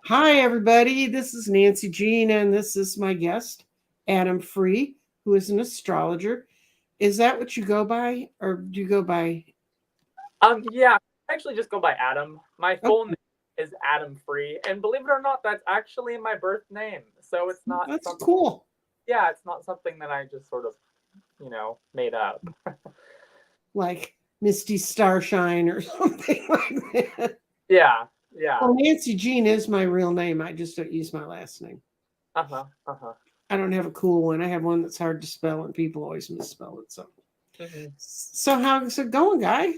Hi, everybody. This is Nancy Jean, and this is my guest, Adam Free, who is an astrologer. Is that what you go by, or do you go by? Yeah, I actually just go by Adam. My Oh, full name is Adam Free, and believe it or not, that's actually my birth name. So it's not that's something. cool. Yeah, it's not something that I just sort of, made up. Like Misty Starshine or something like that. Yeah, yeah. Well, Nancy Jean is my real name. I just don't use my last name. Uh huh. Uh huh. I don't have a cool one. I have one that's hard to spell, and people always misspell it. So how's it going, guy?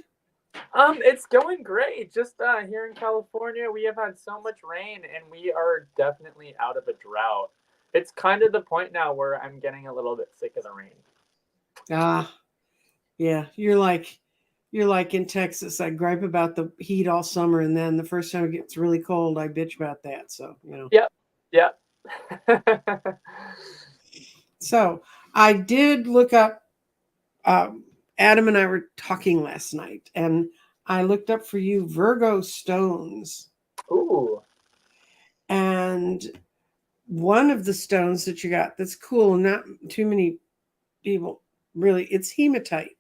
It's going great. Just here in California, we have had so much rain, and we are definitely out of a drought. It's kind of the point now where I'm getting a little bit sick of the rain. Ah, yeah. You're like in Texas. I gripe about the heat all summer, and then the first time it gets really cold, I bitch about that. So. Yep. Yep. So I did look up. Um, Adam and I were talking last night, and I looked up for you Virgo stones, Ooh. and one of the stones that you got that's cool. Not too many people really. It's hematite.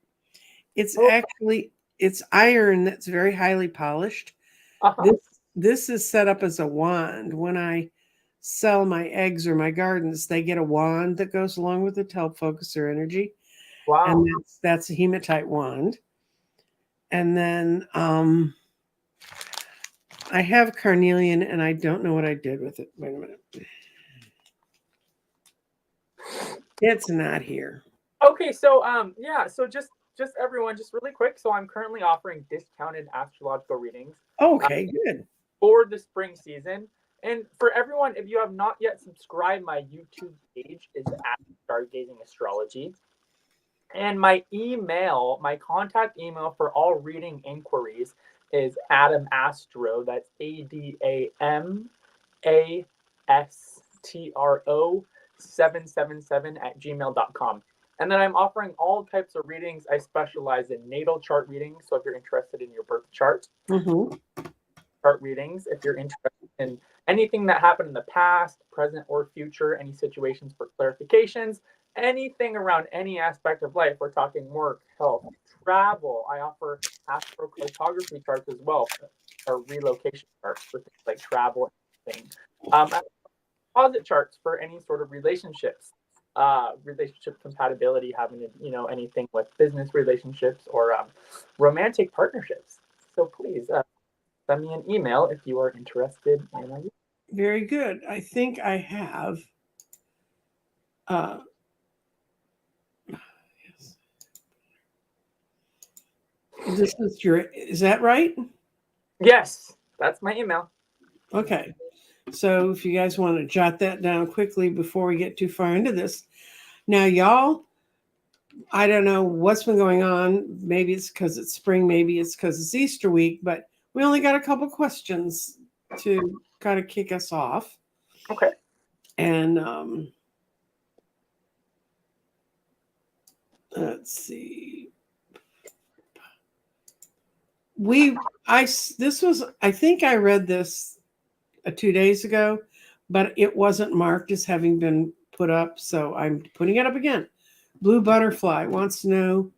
It's Oh. actually it's iron that's very highly polished. Uh huh. This is set up as a wand. When I sell my eggs or my gardens, they get a wand that goes along with it to help focus their energy, and Wow. that's a hematite wand. And then I have carnelian, and I don't know what I did with it. Wait a minute, it's not here. Okay, so yeah, so just everyone, just really quick. So I'm currently offering discounted astrological readings uh, Okay, good. for the spring season. And for everyone, if you have not yet subscribed, my YouTube page is at Stargazing Astrology. And my contact email for all reading inquiries is Adam Astro. That's ADAMASTRO 777 at gmail.com. And then I'm offering all types of readings. I specialize in natal chart readings. So if you're interested in your birth Hmm. chart readings, if you're interested in anything that happened in the past, present, or future, any situations for clarifications, anything around any aspect of life. We're talking work, health, travel. I offer astrocartography charts as well, or relocation charts for things like travel and things. Deposit charts for any sort of relationships, relationship compatibility, having to, anything with business relationships or romantic partnerships. So please send me an email if you are interested in my. Very good. I think I have. Uh, this is your. Is that right? Yes, that's my email. Okay. So if you guys want to jot that down quickly before we get too far into this, now y'all, I don't know what's been going on. Maybe it's because it's spring. Maybe it's because it's Easter week. But we only got a couple questions to kind of kick us off. Okay. And let's see. This was, I think I read this 2 days ago, but it wasn't marked as having been put up. So I'm putting it up again. Blue Butterfly wants to know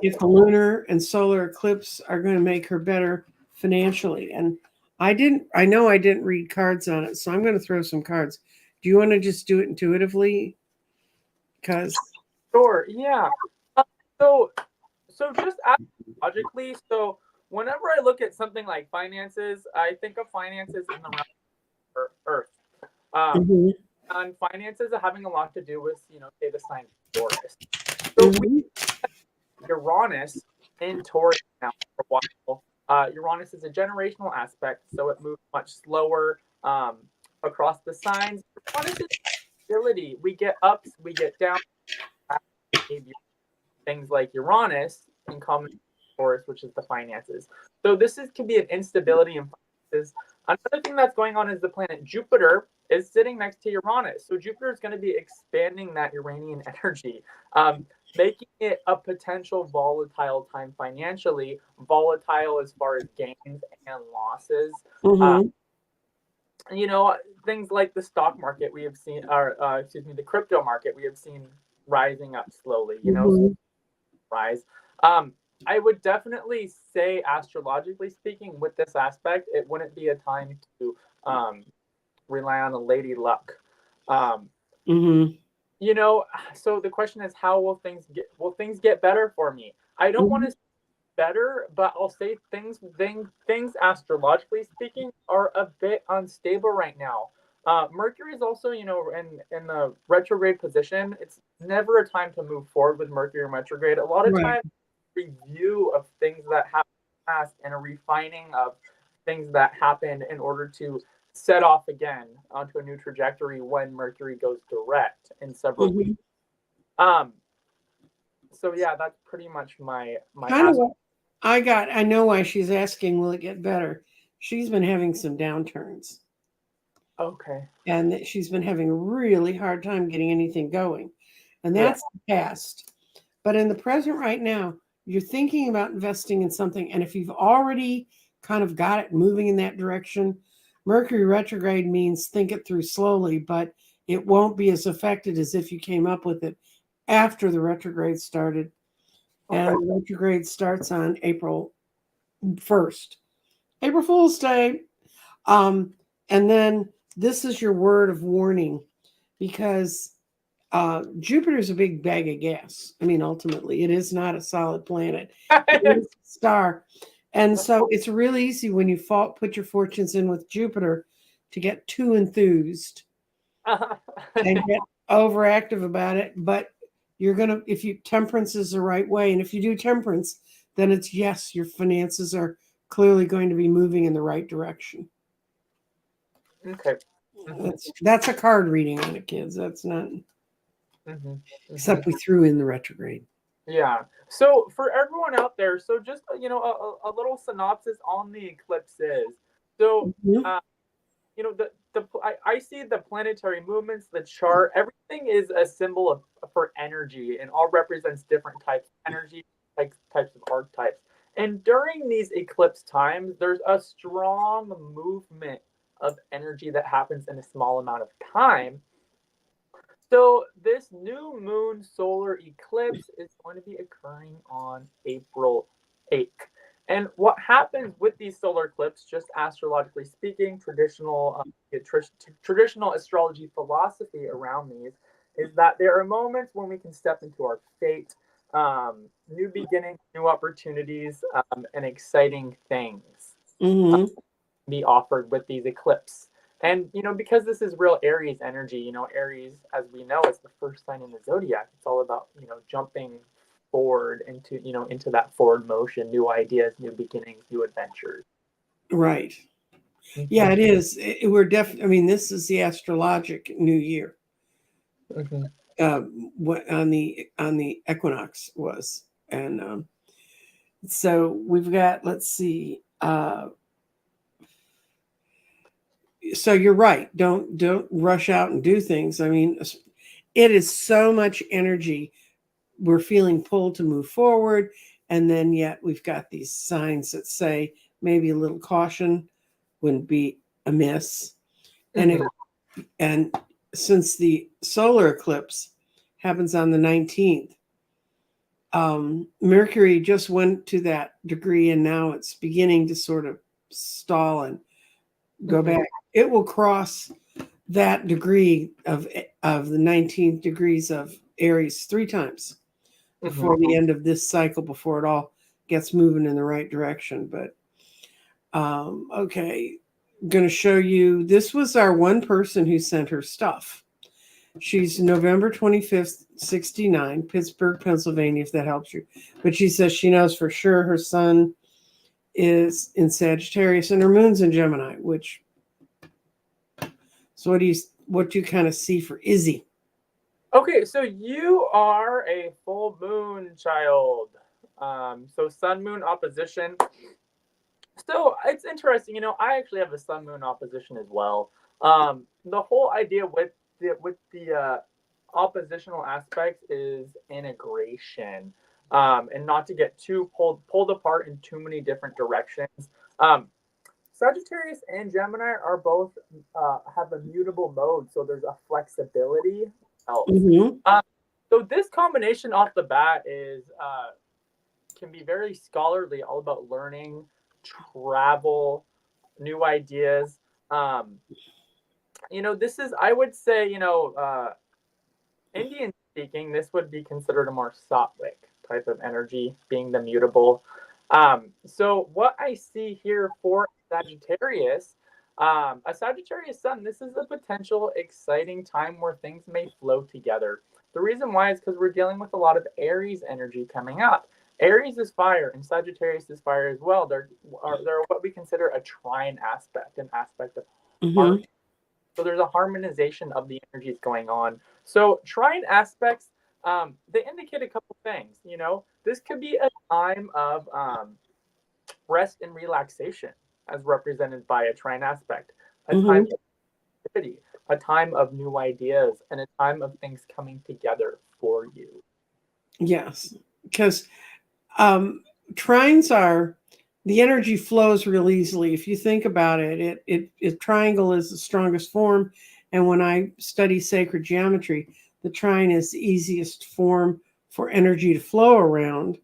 if the lunar and solar eclipse are going to make her better financially. And I know I didn't read cards on it, so I'm going to throw some cards. Do you want to just do it intuitively? Because, Sure. Yeah. Uh, so, so just logically, so whenever I look at something like finances, I think of finances in the realm of Earth. Um, mhm, and finances are having a lot to do with, say the sign of Taurus. So if we mhm, Uranus in Taurus now for a while. Uranus is a generational aspect, so it moves much slower across the signs. Uranus is ability. We get ups, we get downs, behavior, things like Uranus in common with Taurus, which is the finances. So can be an instability in finances. Another thing that's going on is the planet Jupiter is sitting next to Uranus. So Jupiter is going to be expanding that Uranian energy, making it a potential volatile time financially, volatile as far as gains and losses. Uh, mhm, you know, things like the stock market we have seen, or excuse me, the crypto market we have seen rising up slowly. You know, Mhm. rise. Um, I would definitely say, astrologically speaking, with this aspect, it wouldn't be a time to um, rely on a lady luck. Um, Mhm. you know, so the question is, how will things get better for me? I don't want Mhm. to say better, but I'll say things astrologically speaking are a bit unstable right now. Mercury is also, you know, in the retrograde position. It's never a time to move forward with Mercury in retrograde. A lot of Right. times, review of things that happened in the past and a refining of things that happened in order to set off again onto a new trajectory when Mercury goes direct in several weeks. Mhm. Um, so yeah, that's pretty much my Kind of ask. what I got. I know why she's asking, will it get better? She's been having some downturns, Okay. and that she's been having a really hard time getting anything going. And Yeah. that's the past. But in the present right now, you're thinking about investing in something. And if you've already kind of got it moving in that direction, Mercury retrograde means think it through slowly, but it won't be as affected as if you came up with it after the retrograde started. Okay. And the retrograde starts on April 1st. April Fool's Day. Um, and then this is your word of warning because Jupiter's a big bag of gas. I mean, ultimately, it is not a solid planet, it is a star. And so it's really easy when you put your fortunes in with Jupiter to get too enthused and get overactive about it. But you're going to, if you, temperance is the right way. And if you do temperance, then it's yes, your finances are clearly going to be moving in the right direction. Okay. Hmm. That's a card reading on it, kids. That's not, Hmm. Hmm. except we threw in the retrograde. Yeah. So for everyone out there, so just you know, a little synopsis on the eclipses. So Mhm. uh, you know, I see the planetary movements, the chart, everything is a symbol of for energy, and all represents different types of energy, types of archetypes. And during these eclipse times, there's a strong movement of energy that happens in a small amount of time. So this new moon solar eclipse is going to be occurring on April 8th. And what happens with these solar eclipses, just astrologically speaking, traditional astrology philosophy around these, is that there are moments when we can step into our fate, new beginnings, new opportunities, and exciting things Mhm. be offered with these eclipses. And you know, because this is real Aries energy, you know, Aries, as we know, is the first sign in the zodiac. It's all about, you know, jumping forward into, you know, into that forward motion, new ideas, new beginnings, new adventures. Right. Yeah, Hmm. it is. We're definitely. I mean, this is the astrologic new year. Hmm. What on the equinox was, and so we've got. Let's see. So you're right. Don't rush out and do things. I mean, it is so much energy. We're feeling pulled to move forward, and then yet we've got these signs that say maybe a little caution wouldn't be amiss. And it, Hmm. and since the solar eclipse happens on the 19th, Mercury just went to that degree, and now it's beginning to sort of stall and go Hmm. back. It will cross that degree of the 19 degrees of Aries 3 times Hmm. before the end of this cycle, before it all gets moving in the right direction. But okay, I'm going to show you. This was our one person who sent her stuff. She's November 25th, 69, Pittsburgh, Pennsylvania, if that helps you. But she says she knows for sure her sun is in Sagittarius and her moon's in Gemini, which, so what do you kind of see for Izzy? Okay, so you are a full moon child. So sun moon opposition. So it's interesting, you know, I actually have a sun moon opposition as well. The whole idea with the oppositional aspects is integration, and not to get too pulled apart in too many different directions. Um, Sagittarius and Gemini are both have a mutable mode, so there's a flexibility health. Mm-hmm. So this combination off the bat is can be very scholarly, all about learning, travel, new ideas. This is, I would say, Indian speaking, this would be considered a more sattvic type of energy, being the mutable. So what I see here for Sagittarius, a Sagittarius sun, this is a potential exciting time where things may flow together. The reason why is because we're dealing with a lot of Aries energy coming up. Aries is fire and Sagittarius is fire as well. They're what we consider a trine aspect, an aspect of harmony. So there's a harmonization of the energies going on. So trine aspects, they indicate a couple things. This could be a time of rest and relaxation, as represented by a trine aspect, a time of activity, a time of new ideas, and a time of things coming together for you. Yes, because trines are, the energy flows real easily. If you think about it, it triangle is the strongest form. And when I study sacred geometry, the trine is the easiest form for energy to flow around.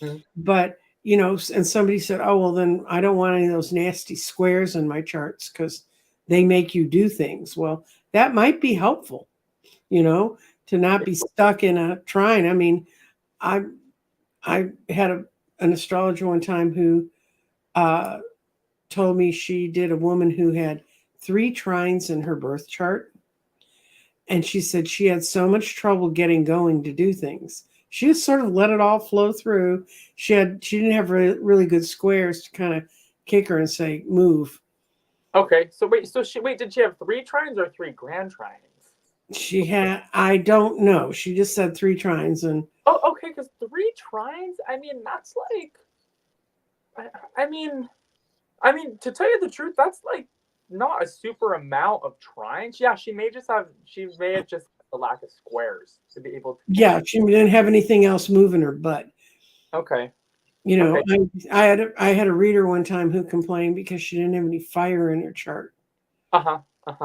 Mm-hmm. But, and somebody said, oh, well, then I don't want any of those nasty squares in my charts because they make you do things. Well, that might be helpful, to not be stuck in a trine. I mean, I had an astrologer one time who told me she did a woman who had 3 trines in her birth chart. And she said she had so much trouble getting going to do things. She just sort of let it all flow through. She didn't have really good squares to kind of kick her and say, move. Okay. So did she have 3 trines or 3 grand trines? She had, I don't know. She just said 3 trines. And oh, okay. Because 3 trines, I mean, that's like, I mean, to tell you the truth, that's like not a super amount of trines. Yeah, she may have just a lack of squares to be able to. Yeah, she didn't have anything else moving her butt. Okay. Okay. I had a reader one time who complained because she didn't have any fire in her chart. And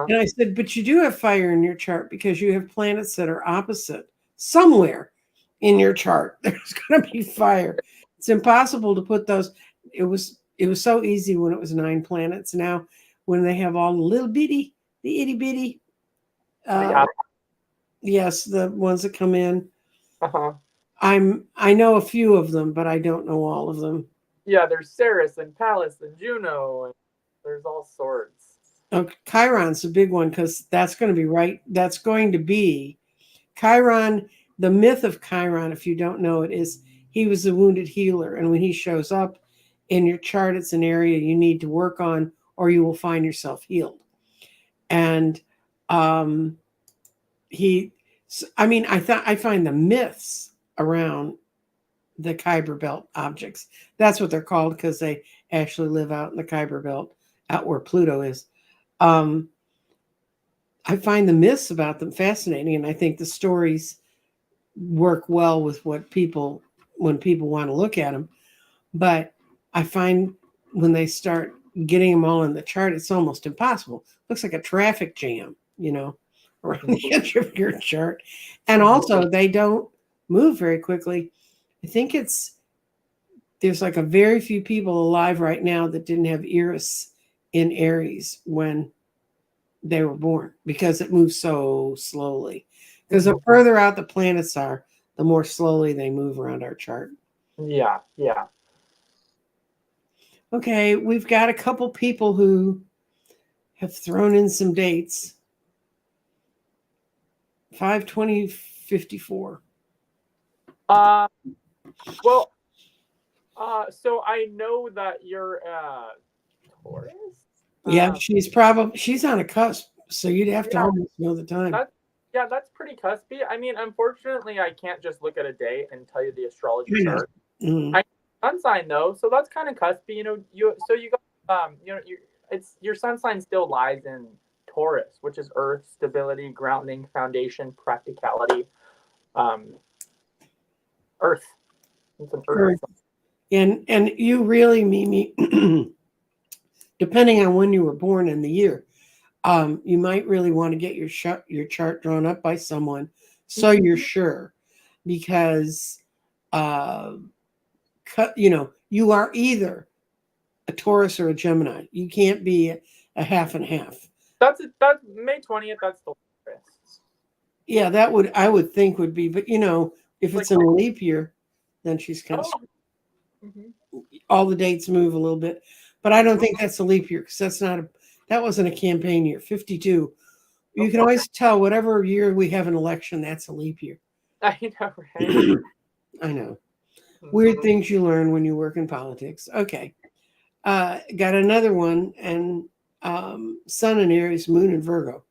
I said, but you do have fire in your chart because you have planets that are opposite somewhere in your chart. There's going to be fire. It's impossible to put those. It was so easy when it was 9 planets. Now, when they have all the itty bitty, yes, the ones that come in. I know a few of them, but I don't know all of them. Yeah, there's Ceres and Pallas and Juno, and there's all sorts. Chiron's a big one because that's going to be right. That's going to be Chiron. The myth of Chiron, if you don't know it, is he was a wounded healer. And when he shows up in your chart, it's an area you need to work on or you will find yourself healed. And I find the myths around the Kuiper Belt objects. That's what they're called because they actually live out in the Kuiper Belt, out where Pluto is. I find the myths about them fascinating, and I think the stories work well with when people want to look at them. But I find when they start getting them all in the chart, it's almost impossible. Looks like a traffic jam, around the edge of your chart. And also, they don't move very quickly. I think there's like a very few people alive right now that didn't have Eris in Aries when they were born because it moves so slowly. Because the further out the planets are, the more slowly they move around our chart. Yeah. Okay, we've got a couple people who have thrown in some dates. 5/20/54. So I know that you're Taurus. Yeah, she's on a cusp, so you'd have to almost know the time. That's pretty cuspy. I mean, unfortunately, I can't just look at a date and tell you the astrology chart. Mm-hmm. I sun sign though, so that's kind of cuspy. Your sun sign still lies in Taurus, which is earth, stability, grounding, foundation, practicality. Earth. It's an earth. And you really, Mimi, depending on when you were born in the year. You might really want to get your chart drawn up by someone so you're sure, because uh, you are either a Taurus or a Gemini. You can't be a half and half. That's May 20th. That's the latest. Yeah, I would think would be, but if Like, it's in a leap year, then she's kind of oh, mhm. all the dates move a little bit. But I don't think that's a leap year because that wasn't a campaign year. 52. You can Okay. always tell whatever year we have an election, that's a leap year. I know, right? I know. Weird Mhm. things you learn when you work in politics. Okay. Got another one, and Sun in Aries, Moon in Virgo.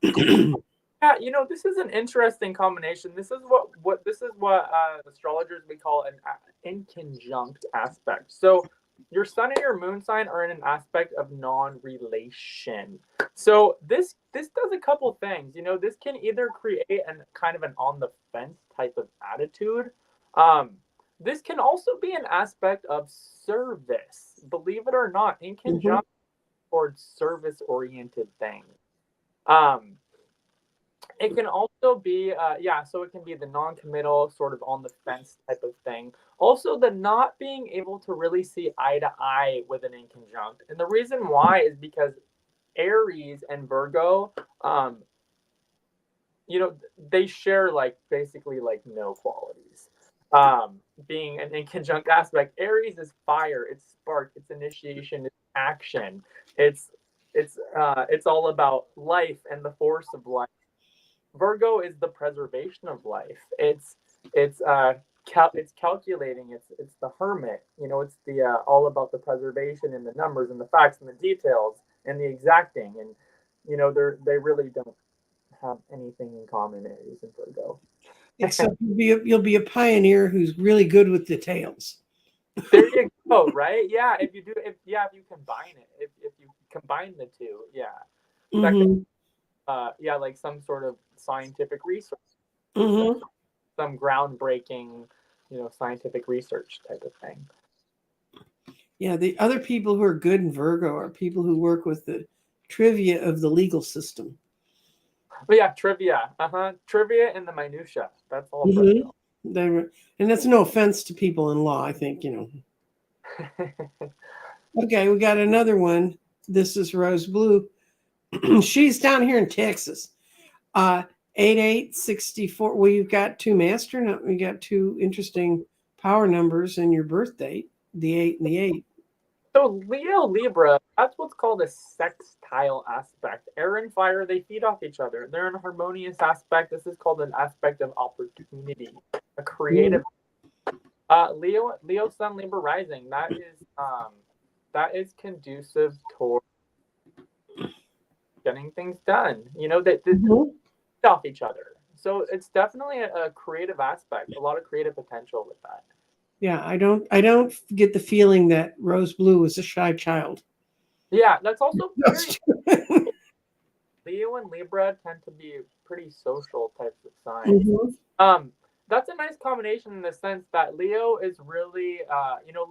Yeah, this is an interesting combination. This is what astrologers we call an inconjunct aspect. So your sun and your moon sign are in an aspect of non-relation. So this does a couple things. This can either create an kind of an on the fence type of attitude. Um, this can also be an aspect of service. Believe it or not, Mhm. inconjunct towards service-oriented things. Um, it can also be, so it can be the non-committal, sort of on the fence type of thing. Also, the not being able to really see eye to eye with an inconjunct. And the reason why is because Aries and Virgo, um, they share like basically like no qualities. Being an inconjunct aspect, Aries is fire, it's spark, it's initiation, it's action, it's it's all about life and the force of life. Virgo is the preservation of life. It's calculating. It's the hermit. It's the all about the preservation and the numbers and the facts and the details and the exacting. And they really don't have anything in common, Aries and Virgo. Except you'll be a pioneer who's really good with details. There you go. Right? Yeah. If you combine it, if you combine the two, yeah, that could Hmm. like some sort of scientific research. Hmm. Some groundbreaking, scientific research type of thing. Yeah, the other people who are good in Virgo are people who work with the trivia of the legal system. But yeah, trivia. Trivia and the minutia. That's all Hmm. Virgo. And that's no offense to people in law. I think. Okay, we got another one. This is Rose Blue. She's down here in Texas. 8864. Well, you've got two master. You got two interesting power numbers in your birth date, the 8 and the 8. So Leo Libra, that's what's called a sextile aspect. Air and fire, they feed off each other. They're in a harmonious aspect. This is called an aspect of opportunity, a creative. Leo Sun Libra rising. That is conducive toward getting things done. That Mhm. feed off each other. So it's definitely a creative aspect. A lot of creative potential with that. Yeah, I don't get the feeling that Rose Blue was a shy child. Yeah, that's also very That's true. Leo and Libra tend to be pretty social types of signs. Mhm. Um, that's a nice combination in the sense that Leo is really,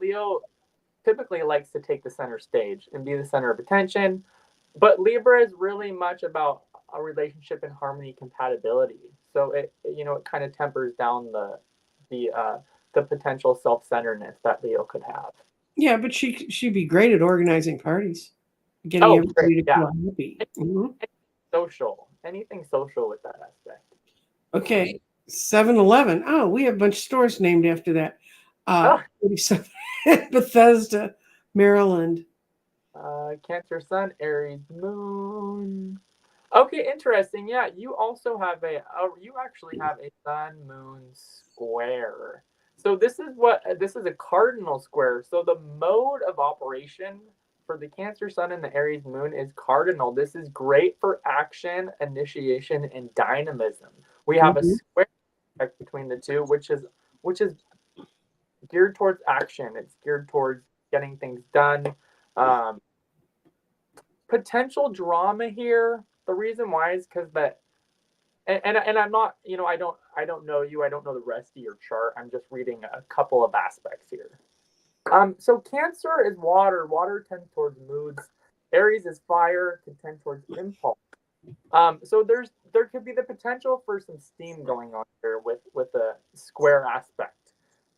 Leo typically likes to take the center stage and be the center of attention, but Libra is really much about a relationship in harmony, compatibility. So it kind of tempers down the uh, the potential self-centeredness that Leo could have. Yeah, but she'd be great at organizing parties, getting Oh, great, everybody to yeah. feel happy. Mhm. Anything social with that aspect. Okay, 7-Eleven. Oh, we have a bunch of stores named after that. Oh, 47 Bethesda, Maryland. Cancer Sun, Aries Moon. Okay, interesting. Yeah, you actually have a Sun Moon square. So this is a cardinal square. So the mode of operation for the Cancer Sun and the Aries Moon is cardinal. This is great for action, initiation, and dynamism. We have a Mhm. square between the two, which is geared towards action. It's geared towards getting things done. Um, Potential drama here. The reason why is because that, and I'm not, I don't know you. I don't know the rest of your chart. I'm just reading a couple of aspects here. So Cancer is water. Water tends towards moods. Aries is fire, could tend towards impulse. So there could be the potential for some steam going on here with a square aspect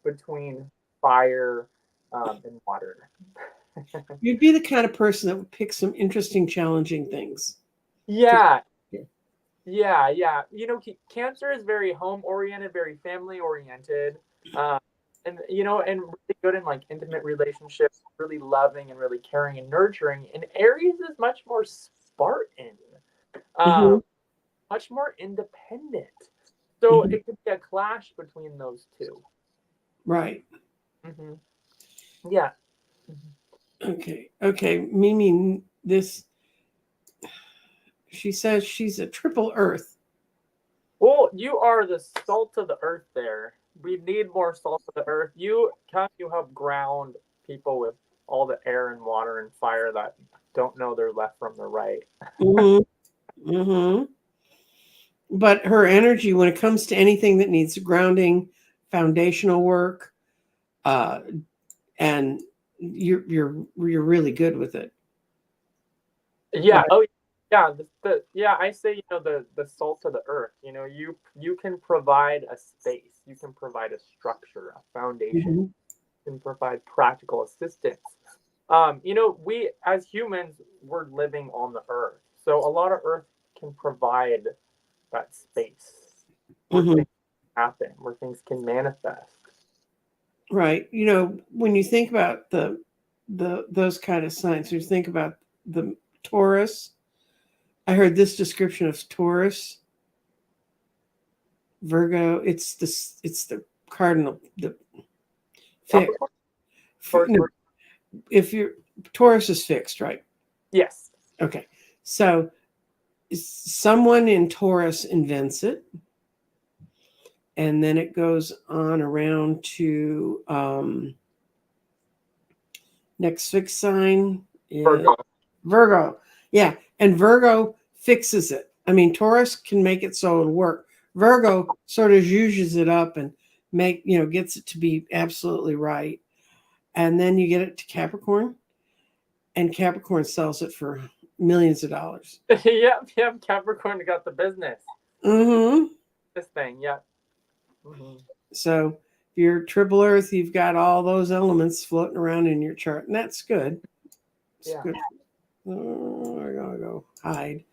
between fire and water. You'd be the kind of person that would pick some interesting, challenging things. Yeah, yeah. Cancer is very home oriented, very family oriented, and and really good in like intimate relationships, really loving and really caring and nurturing. And Aries is much more Spartan, Mm-hmm. much more independent. So Mm-hmm. it could be a clash between those two. Right. Hmm. Yeah. Okay. Mimi, she says she's a triple Earth. Well, you are the salt of the earth there. We need more salt of the earth. You help ground people with all the air and water and fire that don't know their left from the right. Mm-hmm. Mm-hmm. But her energy, when it comes to anything that needs grounding, foundational work, uh, and you're really good with it. Yeah. Oh, yeah. Yeah. I say the salt of the earth. You can provide a space. You can provide a structure, a foundation. Mm-hmm. You can provide practical assistance. We as humans, we're living on the earth, so a lot of earth can provide that space where Mm-hmm. things happen, where things can manifest. Right. When you think about the those kind of signs, you think about the Taurus. I heard this description of Taurus, Virgo. It's the cardinal, the fixed. Capricorn? Or, No, or if your Taurus is fixed, right? yes. Okay. So someone in Taurus invents it, and then it goes on around to next fixed sign is Virgo. Virgo. Yeah. And Virgo fixes it. I mean, Taurus can make it so it'll work. Virgo sort of uses it up and gets it to be absolutely right. And then you get it to Capricorn, and Capricorn sells it for millions of dollars. Yep. Capricorn got the business. Mm-hmm. This thing. Yep. Hmm. So if you're triple Earth, you've got all those elements floating around in your chart, and that's good. It's Yeah. good. We're gonna go hide,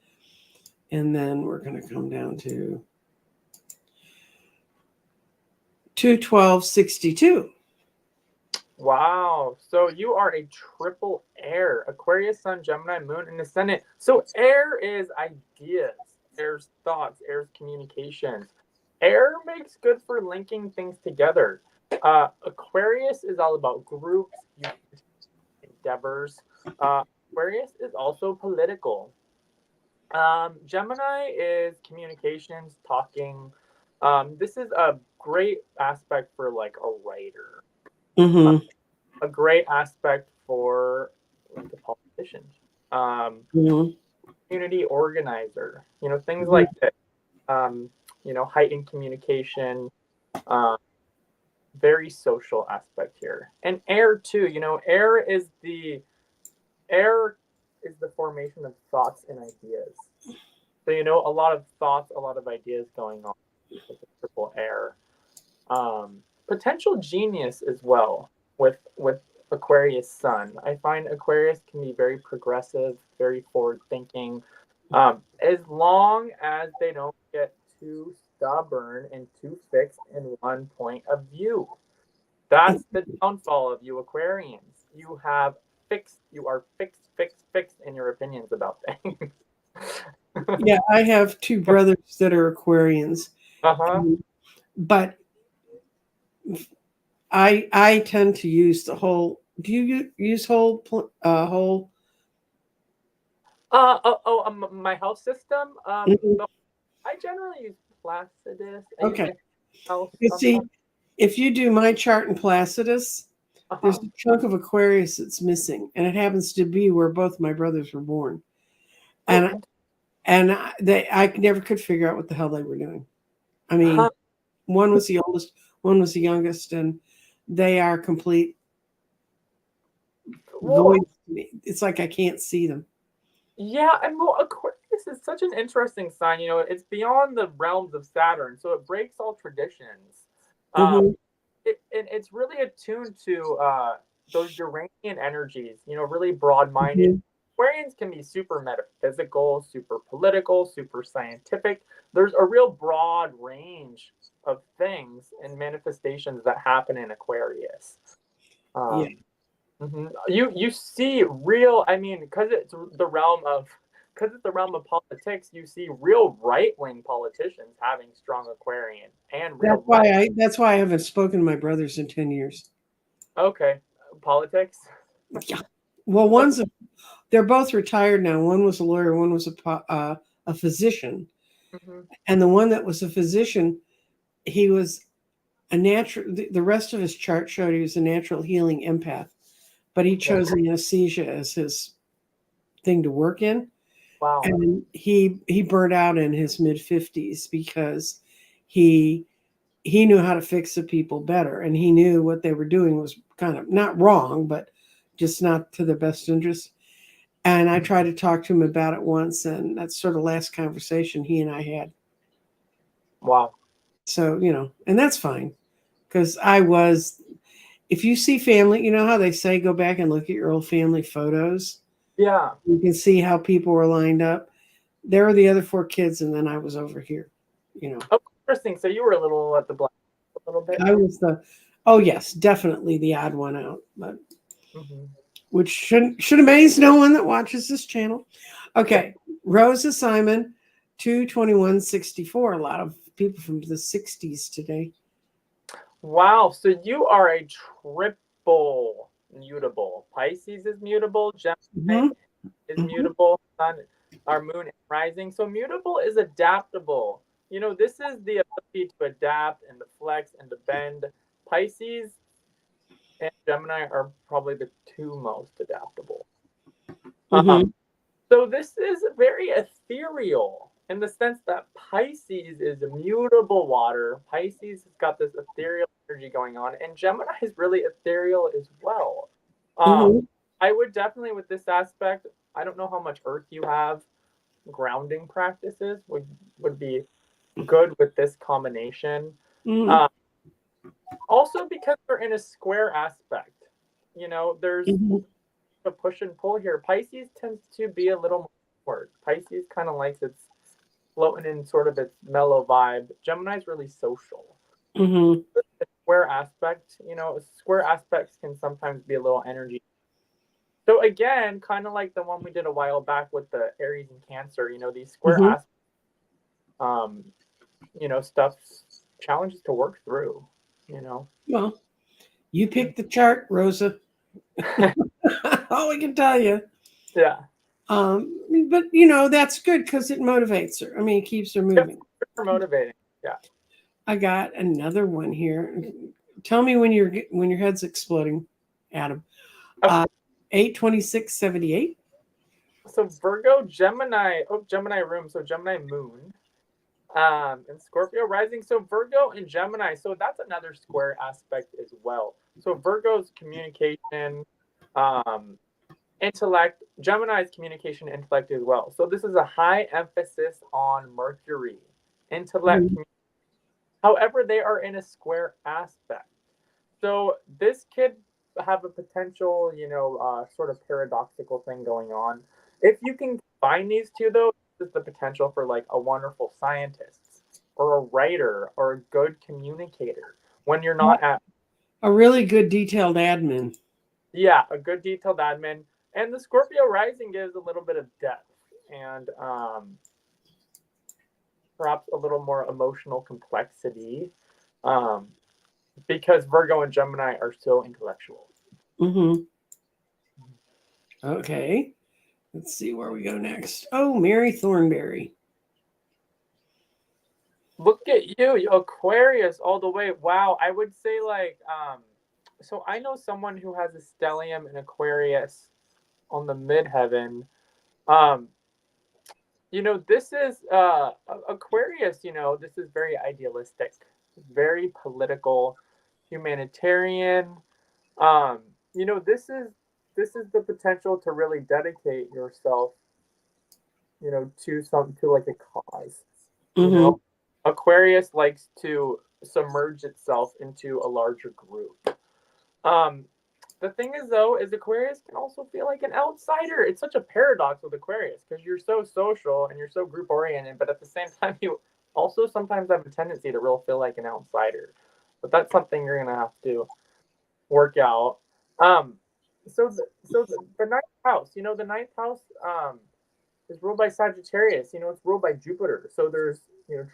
and then we're gonna come down to 21262. Wow. So you are a triple air, Aquarius, Sun, Gemini, Moon, and Ascendant. So air is ideas, air's thoughts, air's communications. Air makes good for linking things together. Aquarius is all about groups, endeavors. Aquarius is also political. Gemini is communications, talking. This is a great aspect for like a writer. Uh, Mm-hmm. a great aspect for like a politician, Mm-hmm. community organizer, things Mm-hmm. like that. Heightened communication, uh, very social aspect here, and air too. Air is the formation of thoughts and ideas. So a lot of thoughts, a lot of ideas going on with the triple air. Potential genius as well with Aquarius Sun. I find Aquarius can be very progressive, very forward thinking, as long as they don't get too stubborn and too fixed in one point of view. That's the downfall of you Aquarians. You are fixed in your opinions about things. Yeah, I have two brothers that are Aquarians, Uh-huh. but I tend to use the whole. Do you use whole? My health system. Mhm. I generally use Placidus. I use Okay. it health You see, sometimes. if you do my chart in Placidus, there's Uh-huh. a chunk of Aquarius that's missing, and it happens to be where both my brothers were born. Oh, And I never could figure out what the hell they were doing. I mean, huh. one was the oldest, one was the youngest, and they are complete Well, voids It's like I can't see them. Yeah, and well, Aquarius is such an interesting sign. It's beyond the realms of Saturn, so it breaks all traditions. Um, Hmm. and it's really attuned to those Uranian energies. Really broad-minded. Hmm. Aquarians can be super metaphysical, super political, super scientific. There's a real broad range of things and manifestations that happen in Aquarius. Yeah, Um, You see real. I mean, because it's the realm of politics. You see real right wing politicians having strong Aquarian and real left. that's why I haven't spoken to my brothers in 10 years. Okay, politics. Yeah. Well, they're both retired now. One was a lawyer, one was a physician, Hmm. and the one that was a physician, he was a natural. The rest of his chart showed he was a natural healing empath, but he Okay. chose anesthesia as his thing to work in. Wow. And he burned out in his mid 50s because he he knew how to fix the people better, and he knew what they were doing was kind of not wrong, but just not to their best interest. And I tried to talk to him about it once, and that's sort of last conversation he and I had. Wow. So, and that's fine because I was, if you see family, you know how they say go back and look at your old family photos? Yeah. You can see how people were lined up. There were the other four kids, and then I was over here. You know, Oh, interesting. So you were a little at the black, a little bit. I was oh yes, definitely the odd one out, but Hmm. which should amaze no one that watches this channel. Yeah. Okay, Rosa Simon, 22164. A lot of people from the 60s today. Wow. So you are a triple mutable. Pisces is mutable. Gemini Hmm. is Hmm. mutable. Sun, our moon is rising. So mutable is adaptable. This is the ability to adapt and to flex and to bend. Pisces and Gemini are probably the two most adaptable. Um, Hmm. so this is very ethereal in the sense that Pisces is immutable water. Pisces has got this ethereal energy going on, and Gemini is really ethereal as well. Um, Hmm. I would definitely, with this aspect, I don't know how much Earth you have. Grounding practices would be good with this combination. Hmm. Uh, Also, because they're in a square aspect, there's Hmm. a push and pull here. Pisces tends to be a little more. Pisces kind of likes its floating in sort of its mellow vibe. Gemini's really social. Hmm. A square aspect, square aspects can sometimes be a little energy. So again, kind of like the one we did a while back with the Aries and Cancer, these square Hmm. aspects, um, stuff, challenges to work through, you know. Well, you picked the chart, Rosa. All we can tell you. Yeah. But that's good because it motivates her. I mean, it keeps her Yep. moving. Super motivating. Yeah. I got another one here. Tell me when your head's exploding, Adam. Okay. Uh, 82678. So Virgo, Gemini, Gemini room, so Gemini moon, and Scorpio rising. So Virgo and Gemini, so that's another square aspect as well. So Virgo's communication, um, intellect, Gemini's communication, intellect as well. So this is a high emphasis on Mercury, intellect. Mhm. However, they are in a square aspect. So this could have a potential, sort of paradoxical thing going on. If you can combine these two, though, there's the potential for like a wonderful scientist or a writer or a good communicator. When you're not at, A really good detailed admin. yeah, a good detailed admin. And the Scorpio rising gives a little bit of depth and perhaps a little more emotional complexity, um, because Virgo and Gemini are so intellectual. Hmm. Okay. Let's see where we go next. Oh, Mary Thornberry. Look at you, Aquarius all the way. Wow, I would say like so I know someone who has a stellium in Aquarius on the midheaven. Um this is Aquarius, this is very idealistic, very political, humanitarian. Um this is this is the potential to really dedicate yourself, to like a cause. You Mm-hmm. know, Aquarius likes to submerge itself into a larger group. Um, the thing is, though, is Aquarius can also feel like an outsider. It's such a paradox with Aquarius because you're so social and you're so group oriented, but at the same time, you also sometimes have a tendency to really feel like an outsider. But that's something you're gonna have to work out. Um, so the ninth house, the ninth house is ruled by Sagittarius. It's ruled by Jupiter. So there's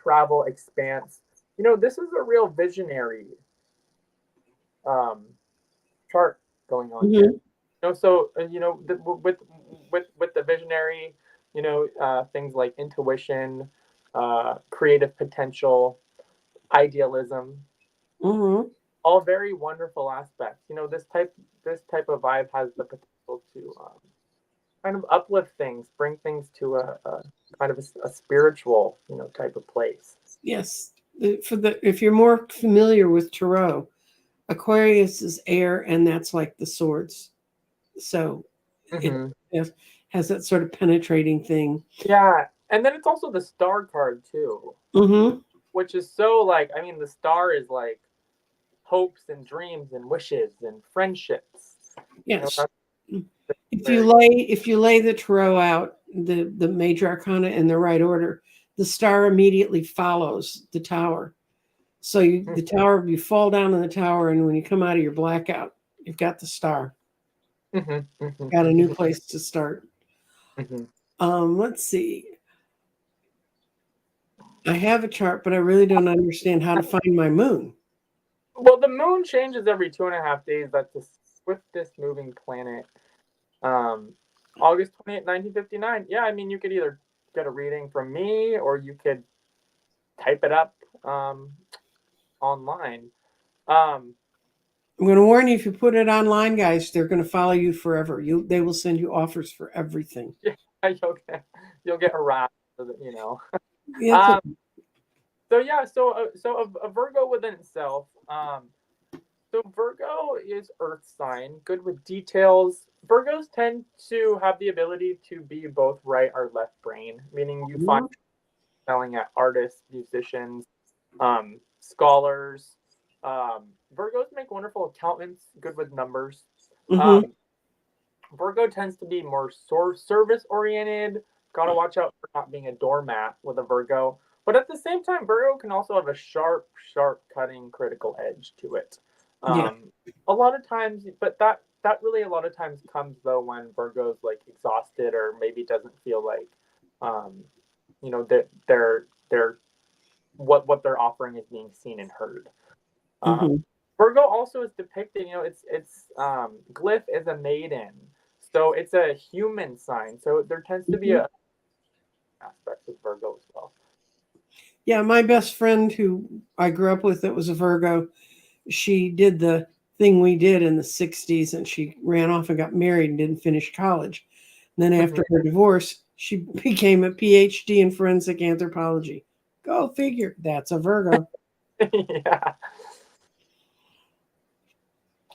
travel, expanse. This is a real visionary um, chart going on here. Mm-hmm. With the visionary, things like intuition, creative potential, idealism, Mm-hmm. all very wonderful aspects. This type of vibe has the potential to kind of uplift things, bring things to a kind of a spiritual, type of place. Yes. If you're more familiar with tarot, Aquarius is air, and that's like the swords. So it Hmm. has that sort of penetrating thing. Yeah, and then it's also the star card too, Mm-hmm. which is so like I mean the star is like hopes and dreams and wishes and friendships. Yes. That's very If you lay the tarot out, the major arcana in the right order, the star immediately follows the tower. So the tower, you fall down in the tower, and when you come out of your blackout, you've got the star. Mhm, mhm, Got a new mhm, place to start. mhm. Let's see. I have a chart, but I really don't understand how to find my moon. Well, the moon changes every 2.5 days. That's the swiftest moving planet. Um, August 28th, 1959. Yeah, I mean, you could either get a reading from me or you could type it up online. Um, I'm going to warn you: if you put it online, guys, they're going to follow you forever. They will send you offers for everything. yeah, you'll get harassed, you know. Yeah, Um, so yeah, so a Virgo within itself. So Virgo is Earth sign, good with details. Virgos tend to have the ability to be both right or left brain, meaning you find selling at artists, musicians, scholars. Virgos make wonderful accountants, good with numbers. mm-hmm. Um, Virgo tends to be more service oriented. Gotta watch out for not being a doormat with a Virgo. But at the same time, Virgo can also have a sharp, sharp cutting critical edge to it. Yeah. Um, a lot of times, but that really a lot of times comes though when Virgo's like exhausted or maybe doesn't feel like, um, that they're what they're offering is being seen and heard. Um, Mm-hmm. Virgo also is depicted, its glyph is a maiden, so it's a human sign. So there tends to be Mm-hmm. a aspect with Virgo as well. Yeah, my best friend who I grew up with that was a Virgo, she did the thing we did in the 60s, and she ran off and got married and didn't finish college. And then Hmm. after her divorce, she became a PhD in forensic anthropology. Go figure. That's a Virgo. Yeah,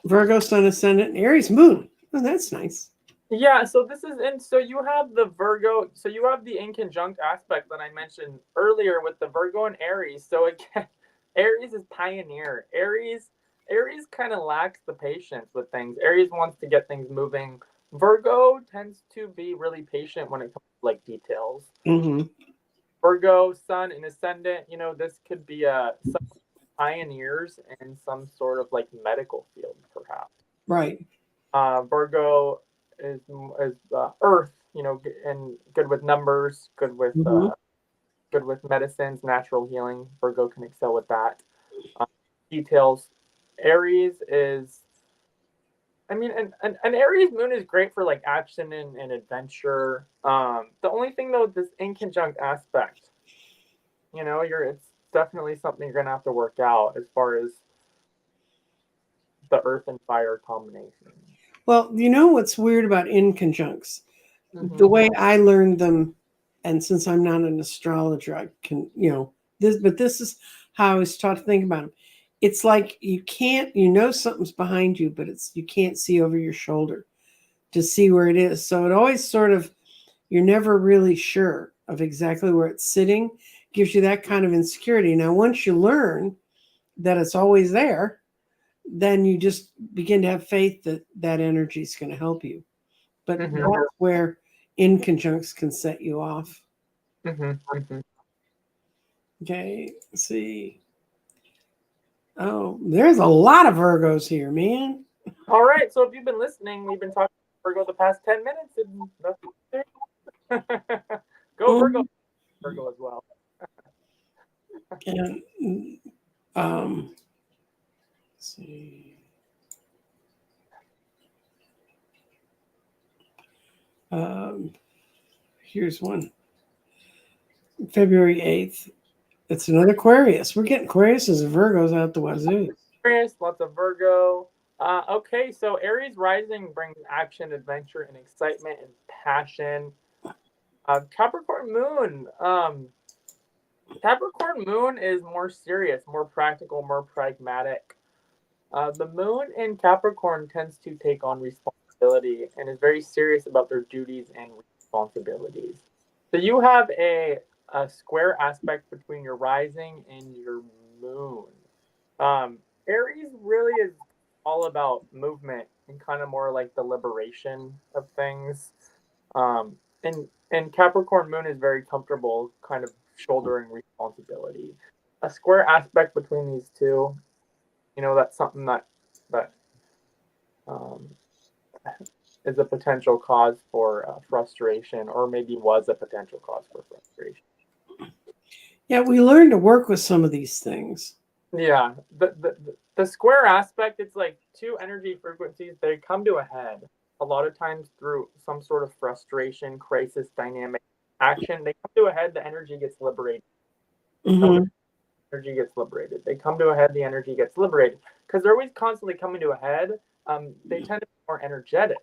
Virgo, sun, ascendant, and Aries moon. Oh, that's nice. yeah. So this is, and so you have the Virgo. So you have the inconjunct aspect that I mentioned earlier with the Virgo and Aries. So again, Aries is pioneer. Aries kind of lacks the patience with things. Aries wants to get things moving. Virgo tends to be really patient when it comes to like details. Mm-hmm. Virgo, Sun, and Ascendant. This could be some pioneers in some sort of like medical field, perhaps. Right. Virgo is Earth, and good with numbers, Mm-hmm. good with medicines, natural healing. Virgo can excel with that. Uh, Details. Aries is, I mean, an Aries moon is great for like action and adventure. The only thing though, this inconjunct aspect, it's definitely something you're gonna have to work out as far as the earth and fire combination. Well, you know what's weird about inconjuncts? The Hmm. way I learned them, and since I'm not an astrologer, I can, but this is how I was taught to think about them. It's like you know something's behind you, but you can't see over your shoulder. to see where it is. So it always sort of, you're never really sure of exactly where it's sitting. Gives you that kind of insecurity. Now, once you learn that it's always there, then you just begin to have faith that that energy is going to help you. But Mm-hmm. that's where inconjuncts can set you off. Mm-hmm. Mm-hmm. Okay, let's see. Oh, there's a lot of Virgos here, man. All right. So if you've been listening, we've been talking Virgo the past 10 minutes. And go Virgo. Virgo as well. And let's see. Here's one. February 8th. It's another Aquarius. We're getting Aquariuses and Virgos out the wazoo. Aquarius, lots of Virgo. Okay, so Aries rising brings action, adventure, and excitement and passion. Capricorn moon. Capricorn moon is more serious, more practical, more pragmatic. The moon in Capricorn tends to take on responsibility and is very serious about their duties and responsibilities. So you have a square aspect between your rising and your moon. Aries really is all about movement and kind of more like the liberation of things. And Capricorn moon is very comfortable kind of shouldering responsibility. A square aspect between these two, that's something that um, is a potential cause for frustration, or maybe was a potential cause for frustration. Yeah, we learn to work with some of these things. Yeah, the square aspect, it's like two energy frequencies. They come to a head a lot of times through some sort of frustration, crisis, dynamic action. They come to a head, the energy gets liberated. Mm-hmm. Energy gets liberated. They come to a head, the energy gets liberated because they're always constantly coming to a head. They tend to be more energetic,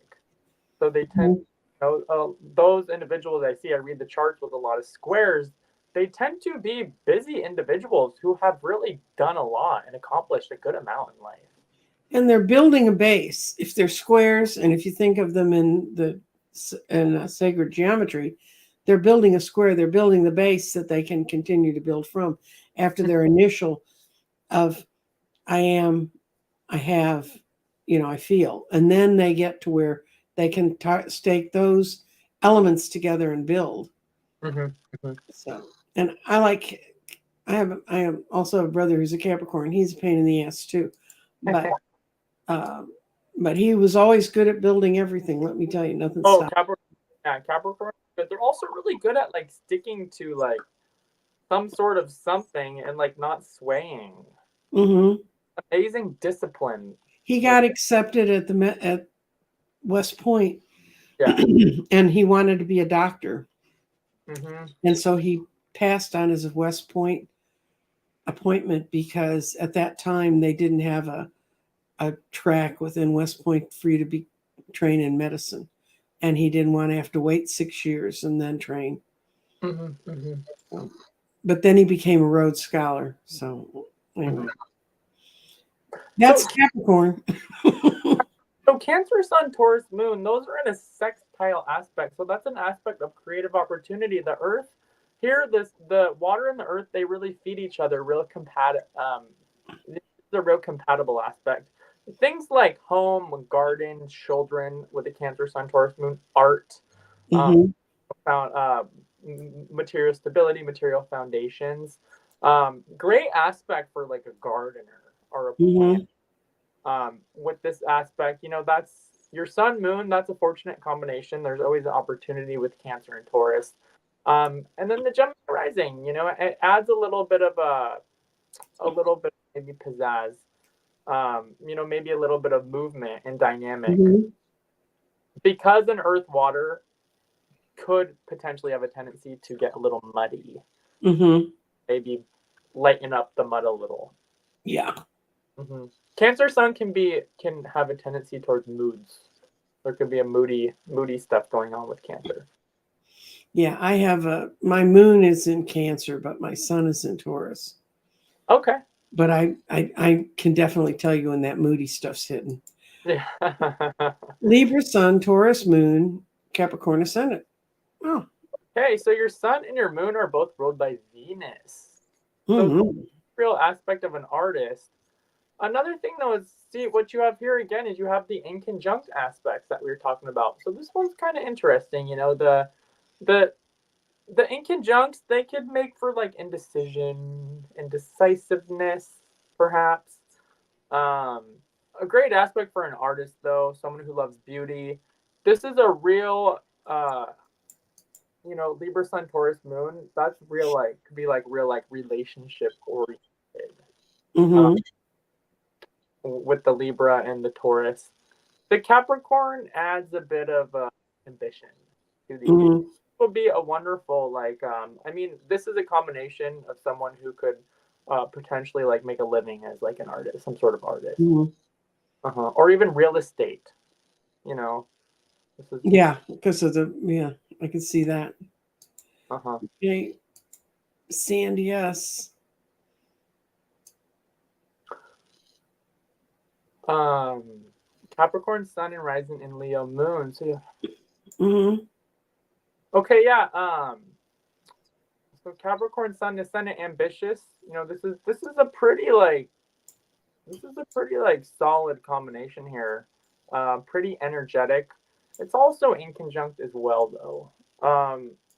so they tend. Those individuals I see, I read the charts with a lot of squares. They tend to be busy individuals who have really done a lot and accomplished a good amount in life. And they're building a base. If they're squares, and if you think of them in sacred geometry, they're building a square. They're building the base that they can continue to build from after their initial of I am, I have, I feel. And then they get to where they can stake those elements together and build. Mm-hmm. Mm-hmm. So, and I am also a brother who's a Capricorn. He's a pain in the ass too, but he was always good at building everything. Let me tell you, nothing stopped. Capricorn, but they're also really good at like sticking to like some sort of something and like not swaying. Mm-hmm. Amazing discipline. He got accepted at West Point, Yeah. and he wanted to be a doctor, Mm-hmm. and so he passed on his West Point appointment because at that time they didn't have a track within West Point for you to be trained in medicine, and he didn't want to have to wait 6 years and then train. Mm-hmm. Mm-hmm. But then he became a Rhodes Scholar. So anyway, that's Capricorn. So Cancer, Sun, Taurus, Moon, those are in a sextile aspect. So that's an aspect of creative opportunity. The Earth here, the water and the Earth, they really feed each other. This is a real compatible aspect. Things like home, garden, children with the Cancer, Sun, Taurus, Moon, art, Mm-hmm. material stability, material foundations. Great aspect for like a gardener or a plant. With this aspect, that's your sun, moon. That's a fortunate combination. There's always an opportunity with Cancer and Taurus. And then the Gemini rising, it adds a little bit of maybe pizzazz. Maybe a little bit of movement and dynamic. Mm-hmm. Because an earth water could potentially have a tendency to get a little muddy. Mm-hmm. Maybe lighten up the mud a little. Yeah. Mm-hmm. Cancer sun can have a tendency towards moods. There could be a moody stuff going on with Cancer. Yeah, I have my moon is in Cancer, but my sun is in Taurus. Okay. But I can definitely tell you when that moody stuff's hitting. Yeah. Libra Sun, Taurus Moon, Capricorn Ascendant. Oh. Okay, so your sun and your moon are both ruled by Venus. So the Mm-hmm. real aspect of an artist. Another thing though is see what you have here again is you have the inconjunct aspects that we were talking about. So this one's kind of interesting, you know, the the inconjuncts they could make for like indecision, indecisiveness, perhaps. Um, a great aspect for an artist though, someone who loves beauty. This is a real you know, Libra Sun Taurus Moon, that's real like could be like real like relationship oriented. Um, Mm-hmm. with the Libra and the Taurus. The Capricorn adds a bit of ambition to these. Mm-hmm. Would be a wonderful like I mean this is a combination of someone who could potentially like make a living as like an artist, some sort of artist. Mm-hmm. Or even real estate, you know. This is Yeah, because of the I can see that. uh-huh. Okay, Sandy S. Um Capricorn Sun and Rising in Leo Moon. So yeah. Mm-hmm. Okay, yeah. So Capricorn Sun, Ascendant, ambitious. You know, this is a pretty like this is a pretty like solid combination here. Pretty energetic. It's also in conjunct as well though.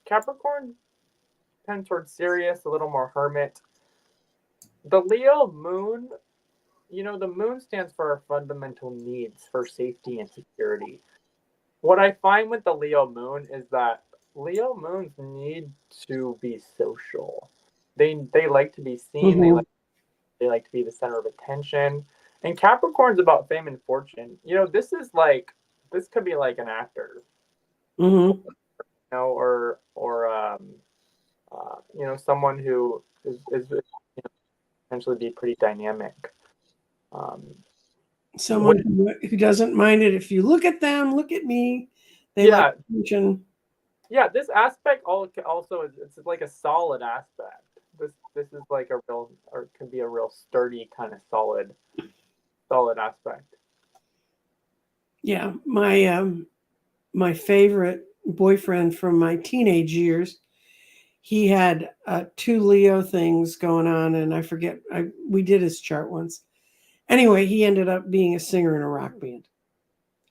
Capricorn tends towards serious, a little more hermit. The Leo moon, you know, the moon stands for our fundamental needs for safety and security. What I find with the Leo moon is that Leo moons need to be social. They like to be seen. Mm-hmm. They like to be the center of attention. And Capricorn's about fame and fortune. You know, this is like this could be like an actor, Mm-hmm. you know, or you know, someone who is you know, potentially be pretty dynamic. Um, Someone what, who doesn't mind it if you look at them, look at me. They like yeah, attention. yeah. This aspect also is it's like a solid aspect. This is like a real or can be a real sturdy kind of solid aspect. Yeah, my favorite boyfriend from my teenage years, he had two Leo things going on, and I forget. We did his chart once. Anyway, he ended up being a singer in a rock band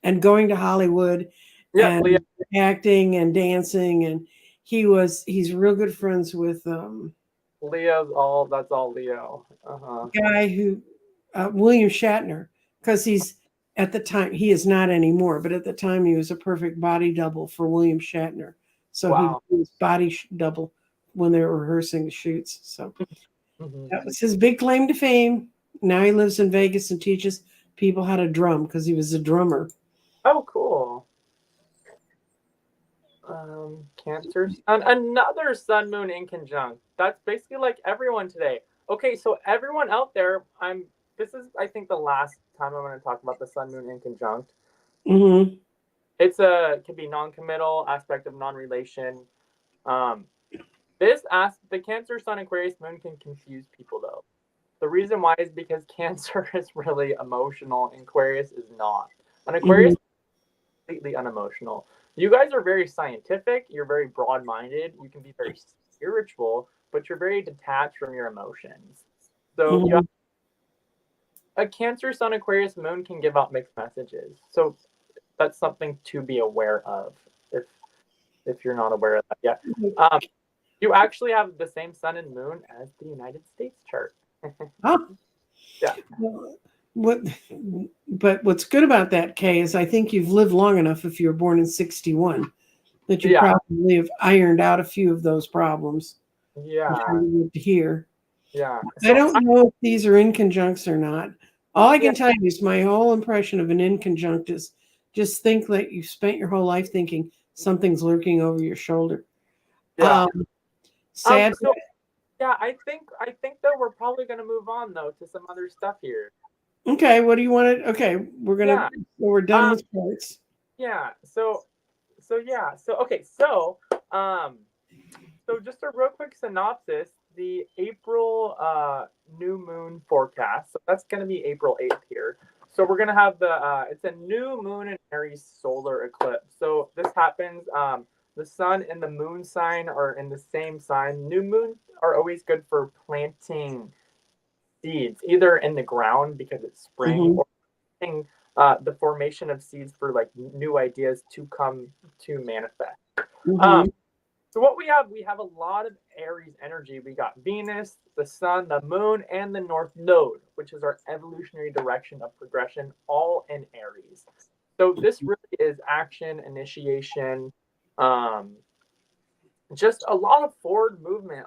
and going to Hollywood Yeah, and Leo. acting and dancing, and he's real good friends with Leo's all that's all Leo. guy who William Shatner, because he's at the time he is not anymore, but at the time he was a perfect body double for William Shatner. So he Wow. was body double when they were rehearsing the shoots. So Hmm. that was his big claim to fame. Now he lives in Vegas and teaches people how to drum because he was a drummer. Oh, cool. Cancer Sun, another Sun Moon in conjunct. That's basically like everyone today. Okay, so everyone out there, I'm. This is, I think, the last time I'm going to talk about the Sun Moon in conjunct. Mm-hmm. It's a can be non-committal aspect of non-relation. Um, the Cancer Sun Aquarius Moon can confuse people though. The reason why is because Cancer is really emotional and Aquarius is not. An Mm-hmm. Aquarius completely unemotional. You guys are very scientific, you're very broad minded, you can be very spiritual, but you're very detached from your emotions. So you have Mm-hmm. a Cancer Sun Aquarius moon can give out mixed messages. So that's something to be aware of if if you're not aware of that yet. Um, you actually have the same sun and moon as the United States chart. Oh, Yeah. well, what? But what's good about that, Kay, is I think you've lived long enough if you were born in '61 that you Yeah. probably have ironed out a few of those problems. I'm sure Yeah. you lived here. Yeah. I So don't know if these are inconjuncts or not. All I yeah, can tell you is my whole impression of an inconjunct is just think that you've spent your whole life thinking something's lurking over your shoulder. yeah. Um, sad. So yeah, I think that we're probably gonna move on though to some other stuff here. Okay, what do you want to? Okay, Yeah. we're done Um. with parts. Yeah. So yeah. So okay. Um. So just a real quick synopsis. The April new moon forecast. So that's gonna be April 8th here. So we're gonna have it's a new moon and Aries solar eclipse. So this happens. The sun and the moon sign are in the same sign. New moons are always good for planting seeds, either in the ground because it's spring, Mm-hmm. or the formation of seeds for like new ideas to come to manifest. Um, Mm-hmm. so what we have a lot of Aries energy. We got Venus, the Sun, the Moon, and the North Node, which is our evolutionary direction of progression, all in Aries. So this really is action, initiation, um, just a lot of forward movement.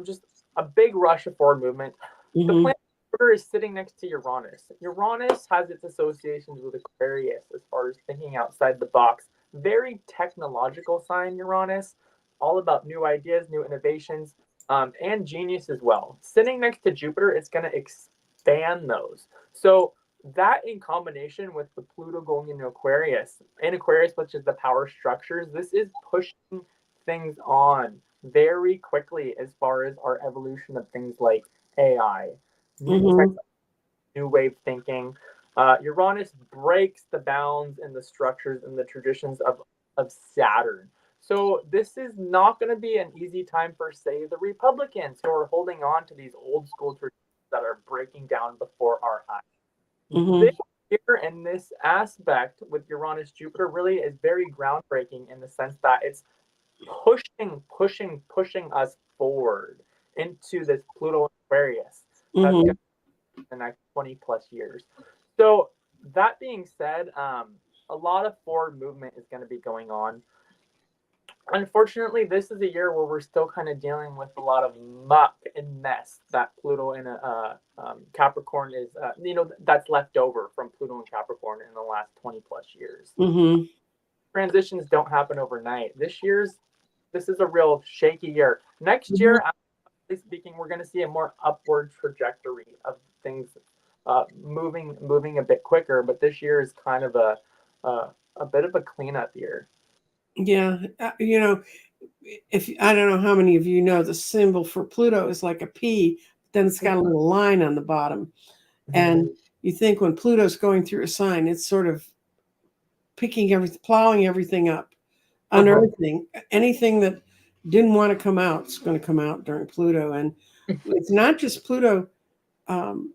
Just a big rush of forward movement. The Mm-hmm. planet Jupiter is sitting next to Uranus. Uranus has its associations with Aquarius as far as thinking outside the box. Very technological sign, Uranus, all about new ideas, new innovations, and genius as well. Sitting next to Jupiter, it's going to expand those. So that in combination with the Pluto going into Aquarius, in Aquarius, which is the power structures, this is pushing things on very quickly as far as our evolution of things like AI, new tech, Mm-hmm. new wave thinking. Uranus breaks the bounds and the structures and the traditions of Saturn. So this is not going to be an easy time for, say, the Republicans who are holding on to these old school traditions that are breaking down before our eyes. This Mm-hmm. year and this aspect with Uranus Jupiter really is very groundbreaking in the sense that it's pushing us forward into this Pluto Aquarius that's going Mm-hmm. to be the next 20 plus years. So that being said, a lot of forward movement is going to be going on. Unfortunately, this is a year where we're still kind of dealing with a lot of muck and mess that Pluto and Capricorn is, that's left over from Pluto and Capricorn in the last 20 plus years. Mm-hmm. Transitions don't happen overnight. This is a real shaky year. Next Mm-hmm. year, actually speaking, we're going to see a more upward trajectory of things moving a bit quicker. But this year is kind of a bit of a cleanup year. Yeah. If I don't know how many of you know, the symbol for Pluto is like a P, then it's got a little line on the bottom. Mhm. And you think when Pluto's going through a sign, it's sort of picking everything, plowing everything up, Uh-huh. unearthing anything that didn't want to come out. It's going to come out during Pluto, and it's not just Pluto. Um,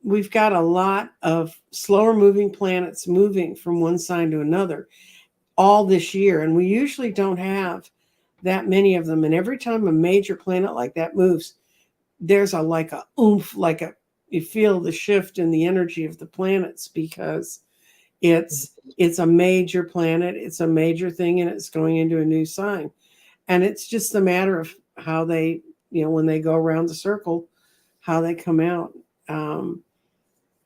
we've got a lot of slower moving planets moving from one sign to another all this year, and we usually don't have that many of them. And every time a major planet like that moves, there's a like a oomph, like a you feel the shift in the energy of the planets because it's a major planet, it's a major thing, and it's going into a new sign. And it's just a matter of how they, when they go around the circle, how they come out. Um,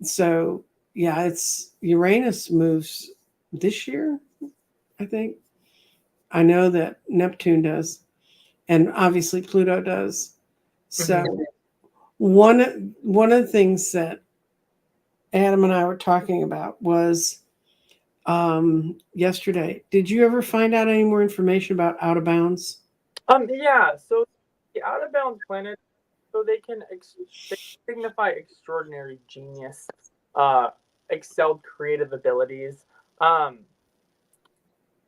so yeah, it's Uranus moves this year, I think. I know that Neptune does, and obviously Pluto does. So Mhm. one of the things that Adam and I were talking about was yesterday. Did you ever find out any more information about out of bounds? Yeah. So the out of bounds planets, so they signify extraordinary genius, uh, excelled creative abilities. Um,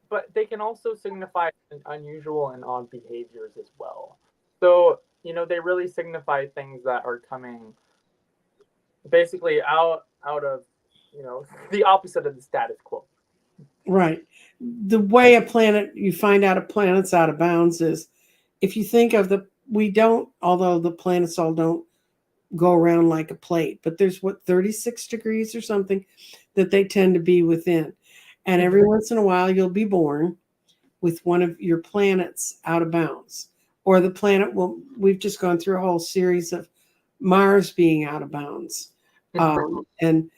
but they can also signify unusual and odd behaviors as well. So, they really signify things that are coming basically out of, the opposite of the status quo. Right. The way a planet, you find out a planet's out of bounds is if you think of we don't, although the planets all don't go around like a plate, but there's 36 degrees or something that they tend to be within. And every Mhm. once in a while, you'll be born with one of your planets out of bounds. Or the planet we've just gone through a whole series of Mars being out of bounds. And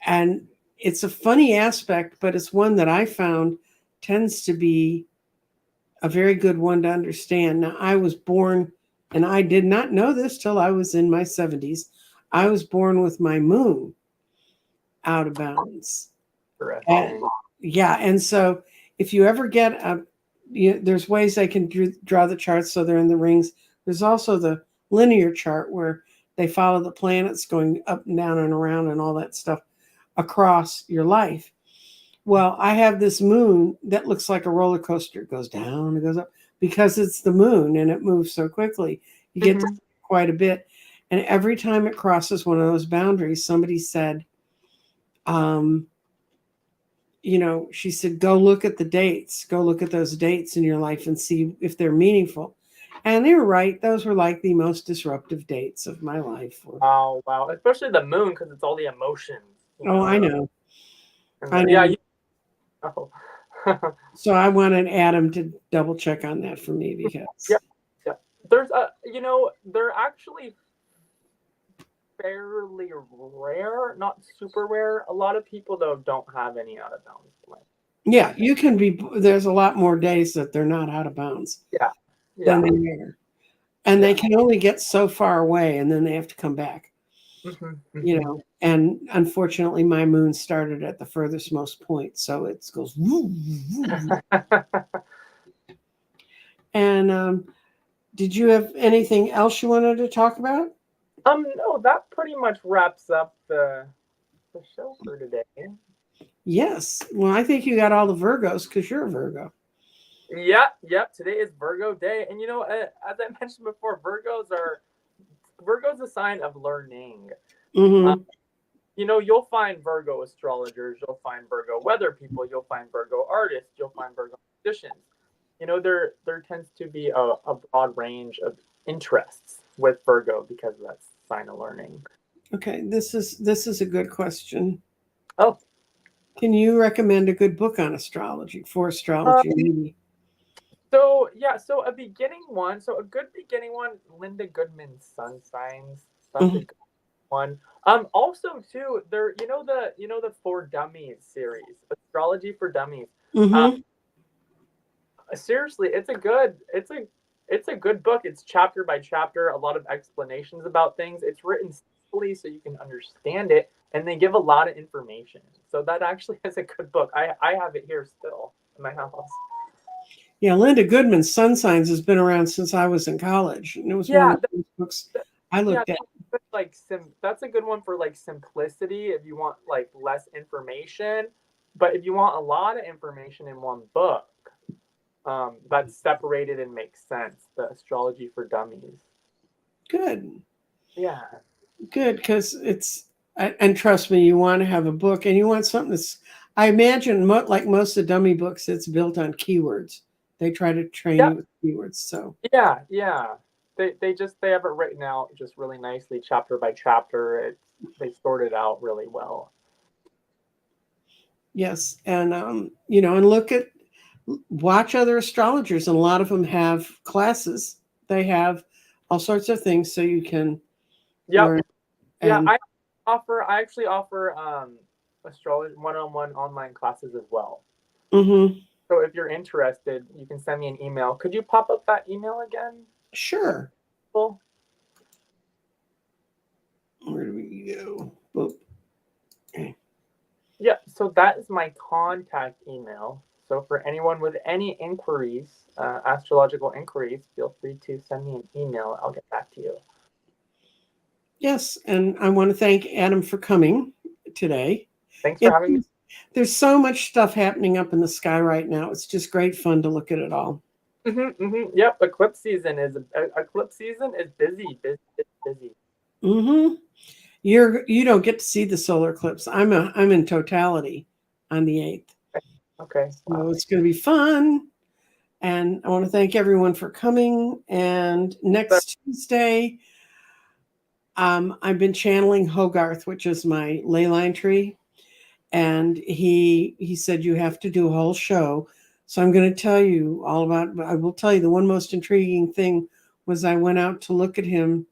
and it's a funny aspect, but it's one that I found tends to be a very good one to understand. Now, I was born, and I did not know this till I was in my 70s. I was born with my moon out of bounds. And Interesting. yeah, and so if you ever get there's ways they can draw the charts so they're in the rings. There's also the linear chart where they follow the planets going up and down and around and all that stuff. across your life. Well, I have this moon that looks like a roller coaster. It goes down, it goes up because it's the moon and it moves so quickly. You get to Mhm. see quite a bit. And every time it crosses one of those boundaries, somebody said, um, she said, go look at the dates, go look at those dates in your life and see if they're meaningful. And they were right. Those were like the most disruptive dates of my life. Wow, wow. Especially the moon because it's all the emotions, Oh, I know. And I yeah, know. oh. So I wanted Adam to double check on that for me Yeah, because, yeah. There's a, they're actually fairly rare, not super rare. A lot of people though don't have any out of bounds play. yeah, you can be, there's a lot more days that they're not out of bounds Yeah, than yeah, they are. And they yeah. can only get so far away and then they have to come back, And unfortunately, my moon started at the furthest most point. So it goes, woo, woo, woo. And did you have anything else you wanted to talk about? No, that pretty much wraps up the show for today. Yes. Well, I think you got all the Virgos because you're a Virgo. Yep. Today is Virgo day, and as I mentioned before, Virgo's a sign of learning. Mm-hmm. You'll find Virgo astrologers, you'll find Virgo weather people, you'll find Virgo artists, you'll find Virgo musicians. There tends to be a broad range of interests with Virgo because that's sign of learning. Okay, this is a good question. Oh, Can you recommend a good book on astrology for astrology? Maybe. so a beginning one, so a good beginning one, Linda Goodman's Sun Signs. That's a Mhm. good one. Also too, there, the For Dummies series, Astrology for Dummies. Um, Mhm. seriously, it's a good book. It's chapter by chapter, a lot of explanations about things. It's written simply so you can understand it, and they give a lot of information. So that actually is a good book. I have it here still in my house. Yeah, Linda Goodman's Sun Signs has been around since I was in college, and it was one Yeah, of the first books I yeah, looked at. that's a good one for like simplicity if you want like less information. But if you want a lot of information in one book, that's separated and makes sense. The Astrology for Dummies. Good, Yeah. good, because and trust me, you want to have a book, and you want something that's. I imagine, like most of the dummy books, it's built on keywords. They try to train you Yep. with keywords. So Yeah. They have it written out just really nicely, chapter by chapter. They sort it out really well. yes, and and watch other astrologers, and a lot of them have classes. They have all sorts of things so you can Yep. learn. Yeah. And I actually offer astrology one-on-one online classes as well. mhm, So if you're interested, you can send me an email. Could you pop up that email again? sure. Cool. Where do we go? Boop. Okay. Yeah, so that is my contact email. So for anyone with any inquiries, astrological inquiries, feel free to send me an email. I'll get back to you. Yes, and I want to thank Adam for coming today. Thanks for It, having me. there's so much stuff happening up in the sky right now. It's just great fun to look at it all. Yep, eclipse season is busy. Mm-hmm. You don't get to see the solar eclipse. I'm in totality on the 8th. Okay, So wow. it's going to be fun. And I want to thank everyone for coming. And So, next Tuesday, I've been channeling Hogarth, which is my ley line tree. And he said you have to do a whole show. So I'm going to tell you all about. I will tell you the one most intriguing thing was I went out to look at him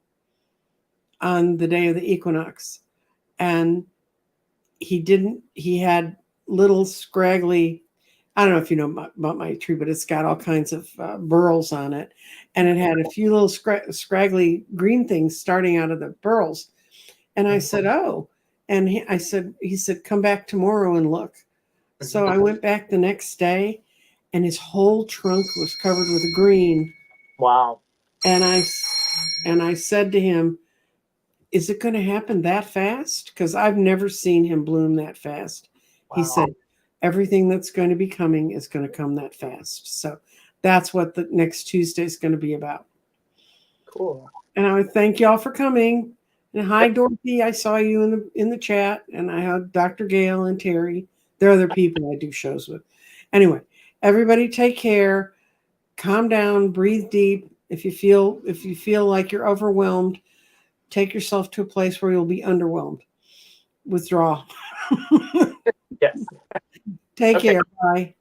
on the day of the equinox, and he had little scraggly, I don't know if you know about my tree, but it's got all kinds of burls on it, and it had a few little scraggly green things starting out of the burls. And I said, oh, and he said come back tomorrow and look. So I went back the next day, and his whole trunk was covered with green. wow. And I said to him, is it going to happen that fast? Because I've never seen him bloom that fast. He Wow. said everything that's going to be coming is going to come that fast. So that's what the next Tuesday is going to be about. Cool. And I would thank y'all for coming. And hi, Dorothy. I saw you in the chat, and I had Dr. Gail and Terry. They're other people I do shows with. Anyway, everybody take care. Calm down, breathe deep. If you feel like you're overwhelmed, take yourself to a place where you'll be underwhelmed. Withdraw. Yes. Take Okay. care. Bye.